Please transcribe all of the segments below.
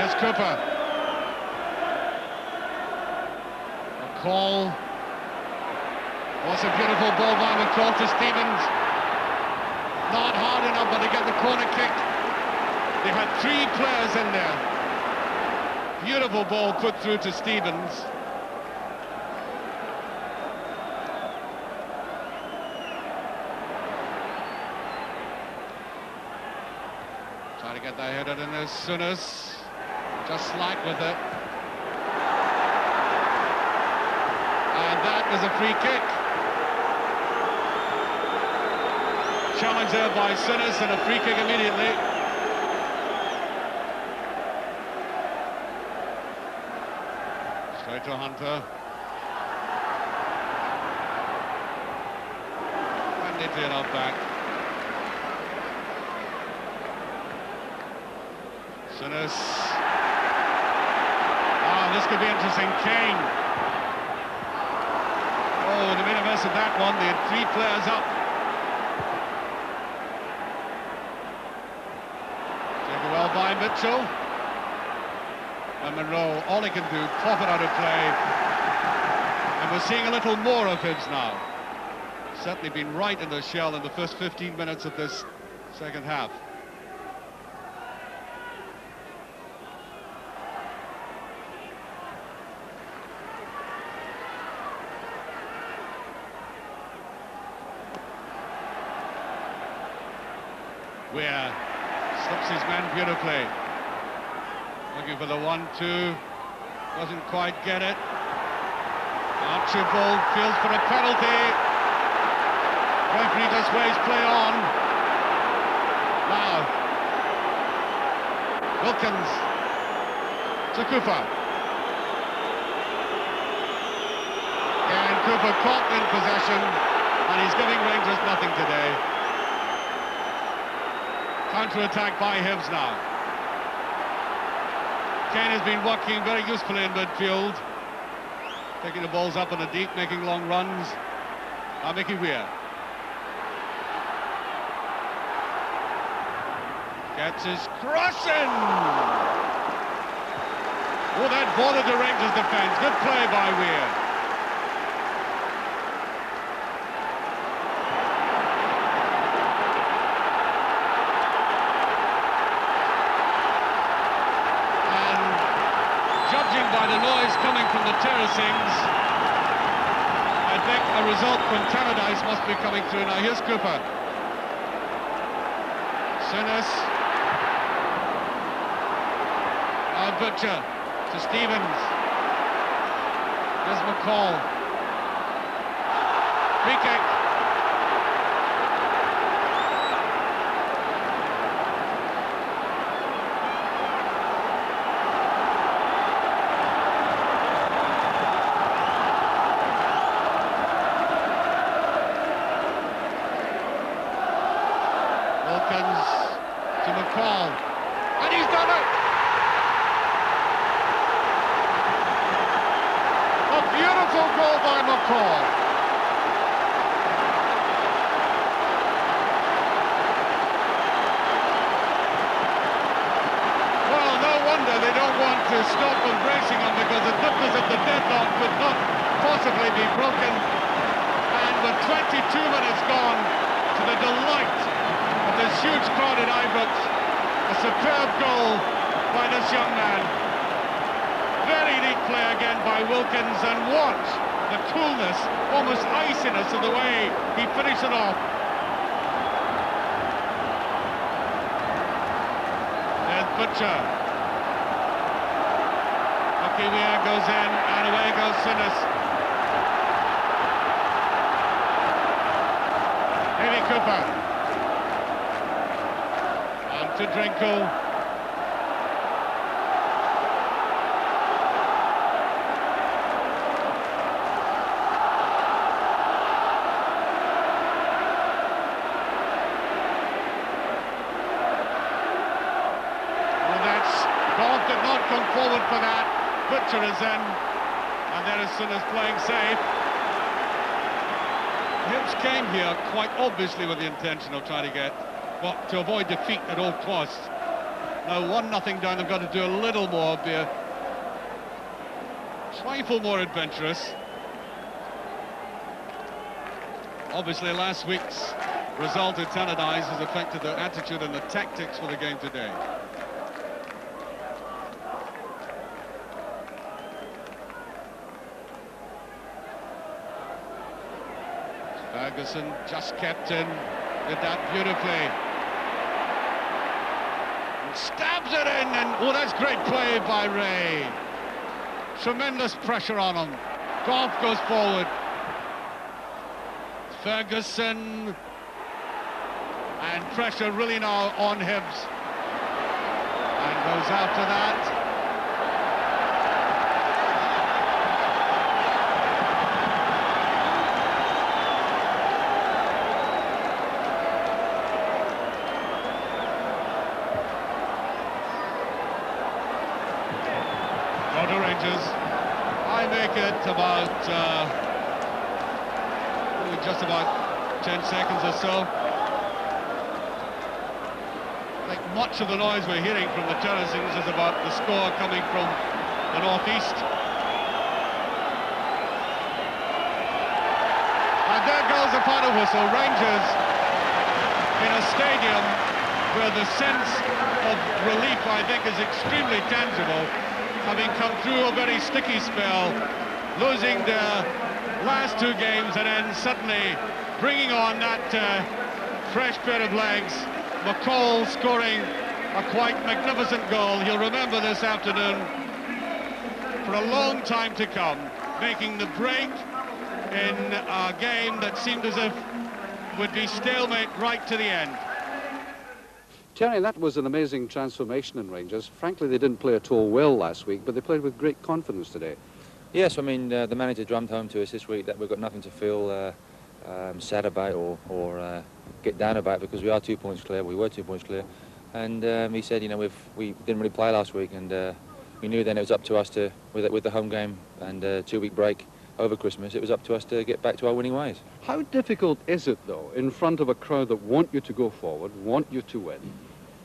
Here's Cooper. A call. Was a beautiful ball by McCall to Stevens. Not hard enough, but to get the corner kick. They had 3 players in there. Beautiful ball put through to Stevens. Trying to get that header in there. Souness just slack with it. And that was a free kick. Challenge there by Souness and a free kick immediately. Straight to Hunter. And they clear out back. Souness. Ah, this could be interesting. Kane. Oh, they made a mess of that one. They had 3 players up. Taken well by Mitchell. And Monroe, all he can do, pop it out of play. And we're seeing a little more of Hibs now. Certainly been right in the shell in the first 15 minutes of this second half. Weir slips his man beautifully. Looking for the 1-2. Doesn't quite get it. Archibald feels for a penalty. Referee just waves play on. Now. Wilkins. To Cooper. And Cooper caught in possession. And he's giving Rangers nothing today. Counter-attack by Hibs now. Kane has been working very usefully in midfield. Taking the balls up on the deep, making long runs. Now Mickey Weir. Gets his crossing! Oh, that bothered the Rangers defence. Good play by Weir. By the noise coming from the terracings, I think a result from Tannadice must be coming through now. Here's Cooper. Souness. Butcher to Stevens. Here's McCall. Free kick. To McCall, and he's done it! A beautiful goal by McCall. Well, no wonder they don't want to stop embracing him, because it looked as if the deadlock could not possibly be broken. And with 22 minutes gone, to the delight of this huge crowd at Ibrox, a superb goal by this young man. Very neat play again by Wilkins, and watch the coolness, almost iciness of the way he finished it off. There's Butcher. Mickey Weir goes in, and away goes Souness. Davy Cooper. To Drinkle. Goff did not come forward for that. Butcher is in, and then as soon as playing safe. Hibs came here quite obviously with the intention of trying to get, well, to avoid defeat at all costs. Now 1-0 down, they've got to do a little more, be a trifle more adventurous. Obviously last week's result at Tannadice has affected the attitude and the tactics for the game today. Ferguson just kept in, did that beautifully. And stabs it in, and oh, that's great play by Ray. Tremendous pressure on him. Goff goes forward. Ferguson, and pressure really now on Hibs, and goes after that. Go to Rangers. I make it about just about 10 seconds or so. I think much of the noise we're hearing from the terracings is about the score coming from the northeast. And there goes the final whistle. Rangers in a stadium where the sense of relief, I think, is extremely tangible, having come through a very sticky spell, losing their last two games and then suddenly bringing on that fresh pair of legs. McCall scoring a quite magnificent goal. He'll remember this afternoon for a long time to come, making the break in a game that seemed as if would be stalemate right to the end. Terry, that was an amazing transformation in Rangers. Frankly, they didn't play at all well last week, but they played with great confidence today. Yes, I mean, the manager drummed home to us this week that we've got nothing to feel sad about or get down about, because we are 2 points clear. We were 2 points clear. And he said, you know, we didn't really play last week, and we knew then it was up to us to, with the home game and 2-week break over Christmas, it was up to us to get back to our winning ways. How difficult is it, though, in front of a crowd that want you to go forward, want you to win,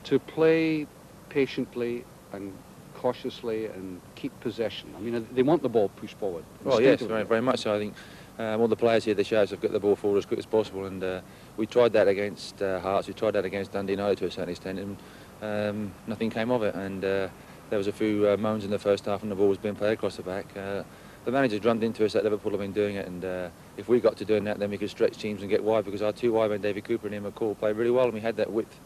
to play patiently and cautiously and keep possession? I mean, they want the ball pushed forward. Well, yes, very much so. I think all the players here, the Sharks, have got the ball forward as quick as possible, and we tried that against Hearts, we tried that against Dundee United to a certain extent, and nothing came of it. And there was a few moans in the first half, and the ball was being played across the back. The manager drummed into us that Liverpool have been doing it, and if we got to doing that, then we could stretch teams and get wide, because our two wide men, David Cooper and Ian McCall, played really well, and we had that width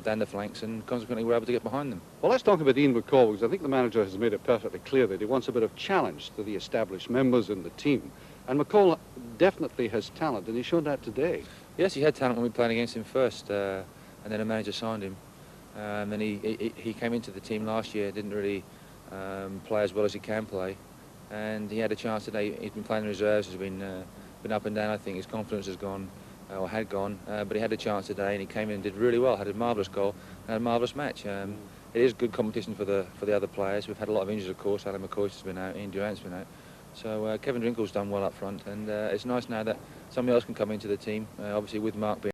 down the flanks, and consequently we're able to get behind them. Well, let's talk about Ian McCall, because I think the manager has made it perfectly clear that he wants a bit of challenge to the established members in the team. And McCall definitely has talent, and he showed that today. Yes, he had talent when we played against him first, and then the manager signed him. And he came into the team last year, didn't really play as well as he can play, and he had a chance today. He's been playing in reserves, has been up and down. I think his confidence has gone, or had gone, but he had a chance today, and he came in and did really well, had a marvellous goal and a marvellous match. It is good competition for the other players. We've had a lot of injuries, of course. Alan McCoy's been out, Ian Durant's been out. So Kevin Drinkle's done well up front, and it's nice now that somebody else can come into the team, obviously with Mark being